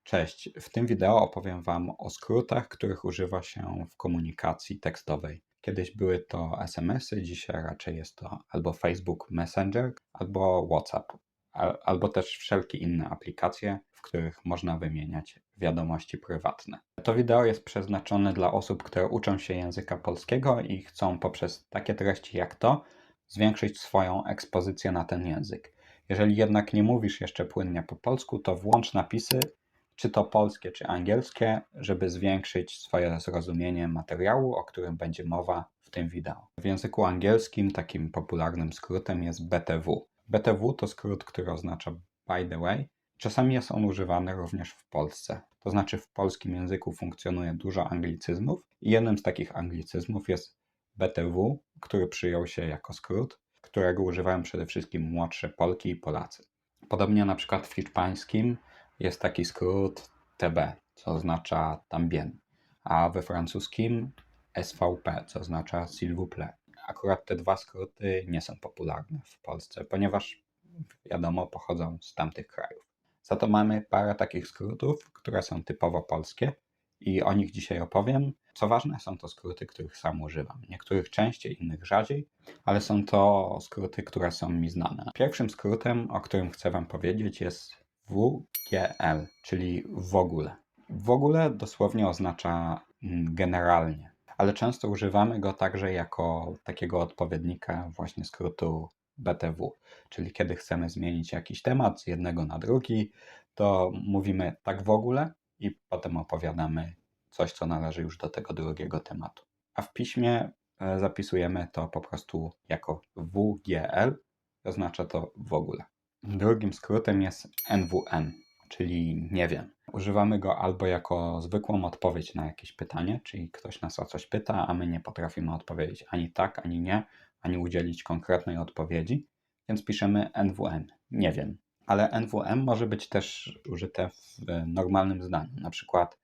Cześć, w tym wideo opowiem Wam o skrótach, których używa się w komunikacji tekstowej. Kiedyś były to SMS-y, dzisiaj raczej jest to albo Facebook Messenger, albo WhatsApp, albo też wszelkie inne aplikacje, w których można wymieniać wiadomości prywatne. To wideo jest przeznaczone dla osób, które uczą się języka polskiego i chcą poprzez takie treści jak to zwiększyć swoją ekspozycję na ten język. Jeżeli jednak nie mówisz jeszcze płynnie po polsku, to włącz napisy, czy to polskie, czy angielskie, żeby zwiększyć swoje zrozumienie materiału, o którym będzie mowa w tym wideo. W języku angielskim takim popularnym skrótem jest BTW. BTW to skrót, który oznacza by the way. Czasami jest on używany również w Polsce. To znaczy w polskim języku funkcjonuje dużo anglicyzmów i jednym z takich anglicyzmów jest BTW, który przyjął się jako skrót, którego używają przede wszystkim młodsze Polki i Polacy. Podobnie na przykład w hiszpańskim jest taki skrót TB, co oznacza tambien, a we francuskim SVP, co oznacza s'il vous plaît. Akurat te dwa skróty nie są popularne w Polsce, ponieważ wiadomo, pochodzą z tamtych krajów. Za to mamy parę takich skrótów, które są typowo polskie i o nich dzisiaj opowiem. Co ważne, są to skróty, których sam używam. Niektórych częściej, innych rzadziej, ale są to skróty, które są mi znane. Pierwszym skrótem, o którym chcę Wam powiedzieć, jest WGL, czyli w ogóle. W ogóle dosłownie oznacza generalnie, ale często używamy go także jako takiego odpowiednika właśnie skrótu BTW, czyli kiedy chcemy zmienić jakiś temat z jednego na drugi, to mówimy tak w ogóle i potem opowiadamy coś, co należy już do tego drugiego tematu. A w piśmie zapisujemy to po prostu jako WGL, oznacza to w ogóle. Drugim skrótem jest NWN, czyli nie wiem. Używamy go albo jako zwykłą odpowiedź na jakieś pytanie, czyli ktoś nas o coś pyta, a my nie potrafimy odpowiedzieć ani tak, ani nie, ani udzielić konkretnej odpowiedzi, więc piszemy NWN, nie wiem. Ale NWM może być też użyte w normalnym zdaniu, na przykład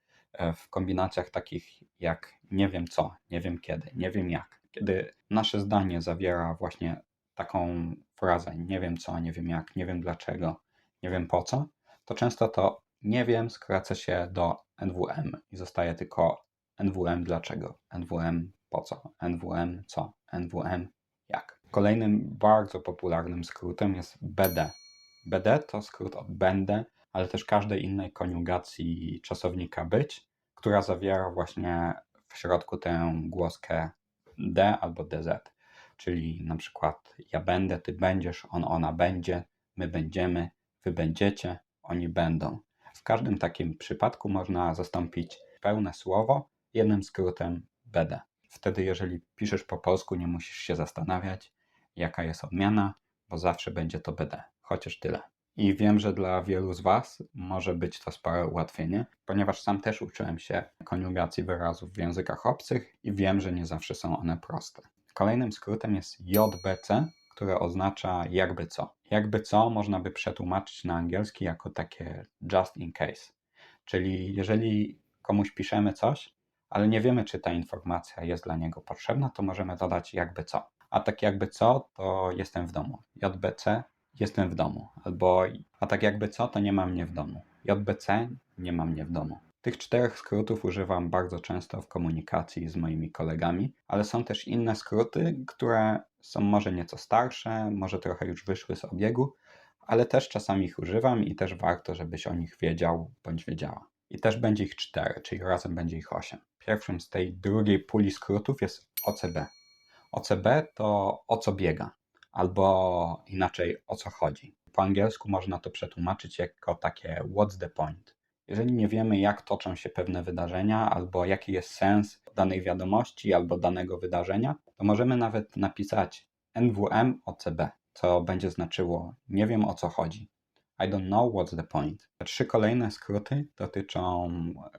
w kombinacjach takich jak nie wiem co, nie wiem kiedy, nie wiem jak. Kiedy nasze zdanie zawiera właśnie taką frazę nie wiem co, nie wiem jak, nie wiem dlaczego, nie wiem po co, to często to nie wiem skraca się do NWM i zostaje tylko NWM dlaczego, NWM po co, NWM co, NWM jak. Kolejnym bardzo popularnym skrótem jest BD. BD to skrót od będę, ale też każdej innej koniugacji czasownika być, która zawiera właśnie w środku tę głoskę D albo DZ. Czyli na przykład ja będę, ty będziesz, on, ona będzie, my będziemy, wy będziecie, oni będą. W każdym takim przypadku można zastąpić pełne słowo jednym skrótem BD. Wtedy jeżeli piszesz po polsku, nie musisz się zastanawiać, jaka jest odmiana, bo zawsze będzie to BD. Chociaż tyle. I wiem, że dla wielu z Was może być to spore ułatwienie, ponieważ sam też uczyłem się koniugacji wyrazów w językach obcych i wiem, że nie zawsze są one proste. Kolejnym skrótem jest JBC, które oznacza jakby co. Jakby co można by przetłumaczyć na angielski jako takie just in case. Czyli jeżeli komuś piszemy coś, ale nie wiemy, czy ta informacja jest dla niego potrzebna, to możemy dodać jakby co. A tak jakby co, to jestem w domu. JBC, jestem w domu. Albo a tak jakby co, to nie ma mnie w domu. JBC, nie ma mnie w domu. Tych czterech skrótów używam bardzo często w komunikacji z moimi kolegami, ale są też inne skróty, które są może nieco starsze, może trochę już wyszły z obiegu, ale też czasami ich używam i też warto, żebyś o nich wiedział bądź wiedziała. I też będzie ich 4, czyli razem będzie ich 8. Pierwszym z tej drugiej puli skrótów jest OCB. OCB to o co biega, albo inaczej o co chodzi. Po angielsku można to przetłumaczyć jako takie what's the point. Jeżeli nie wiemy, jak toczą się pewne wydarzenia, albo jaki jest sens danej wiadomości, albo danego wydarzenia, to możemy nawet napisać NWM OCB, co będzie znaczyło nie wiem o co chodzi. I don't know what's the point. 3 kolejne skróty dotyczą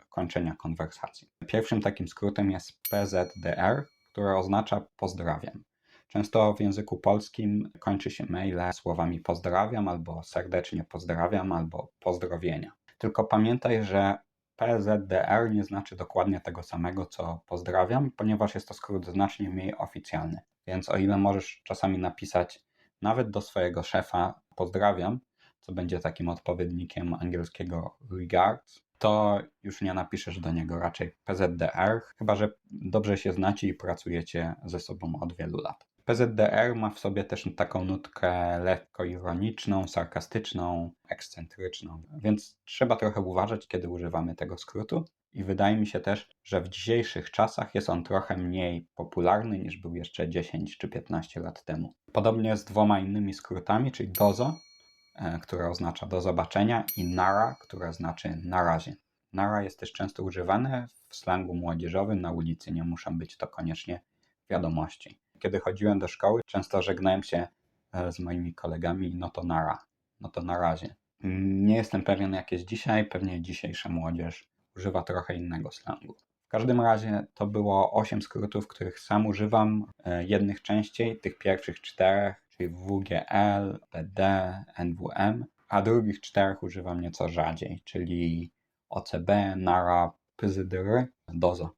kończenia konwersacji. Pierwszym takim skrótem jest PZDR, które oznacza pozdrawiam. Często w języku polskim kończy się maile słowami pozdrawiam, albo serdecznie pozdrawiam, albo pozdrowienia. Tylko pamiętaj, że PZDR nie znaczy dokładnie tego samego co pozdrawiam, ponieważ jest to skrót znacznie mniej oficjalny. Więc o ile możesz czasami napisać nawet do swojego szefa pozdrawiam, co będzie takim odpowiednikiem angielskiego regards, to już nie napiszesz do niego raczej PZDR, chyba że dobrze się znacie i pracujecie ze sobą od wielu lat. PZDR ma w sobie też taką nutkę lekko ironiczną, sarkastyczną, ekscentryczną, więc trzeba trochę uważać, kiedy używamy tego skrótu. I wydaje mi się też, że w dzisiejszych czasach jest on trochę mniej popularny niż był jeszcze 10 czy 15 lat temu. Podobnie z dwoma innymi skrótami, czyli DOZO, które oznacza do zobaczenia, i NARA, które znaczy na razie. NARA jest też często używane w slangu młodzieżowym na ulicy, nie muszą być to koniecznie wiadomości. Kiedy chodziłem do szkoły, często żegnałem się z moimi kolegami, no to NARA, no to na razie. Nie jestem pewien jak jest dzisiaj, pewnie dzisiejsza młodzież używa trochę innego slangu. W każdym razie to było 8 skrótów, których sam używam, jednych częściej, tych pierwszych 4, czyli WGL, PD, NWM, a drugich 4 używam nieco rzadziej, czyli OCB, NARA, PZDR, DOZO.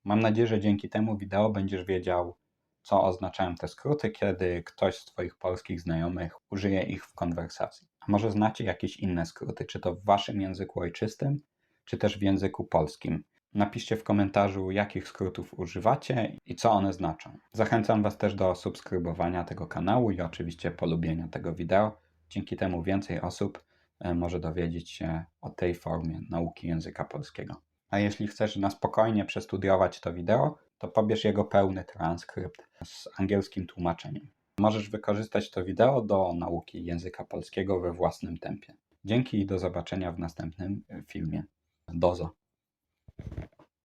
Mam nadzieję, że dzięki temu wideo będziesz wiedział, co oznaczają te skróty, kiedy ktoś z Twoich polskich znajomych użyje ich w konwersacji. A może znacie jakieś inne skróty, czy to w Waszym języku ojczystym, czy też w języku polskim. Napiszcie w komentarzu, jakich skrótów używacie i co one znaczą. Zachęcam Was też do subskrybowania tego kanału i oczywiście polubienia tego wideo. Dzięki temu więcej osób może dowiedzieć się o tej formie nauki języka polskiego. A jeśli chcesz na spokojnie przestudiować to wideo, to pobierz jego pełny transkrypt z angielskim tłumaczeniem. Możesz wykorzystać to wideo do nauki języka polskiego we własnym tempie. Dzięki i do zobaczenia w następnym filmie. Dozo.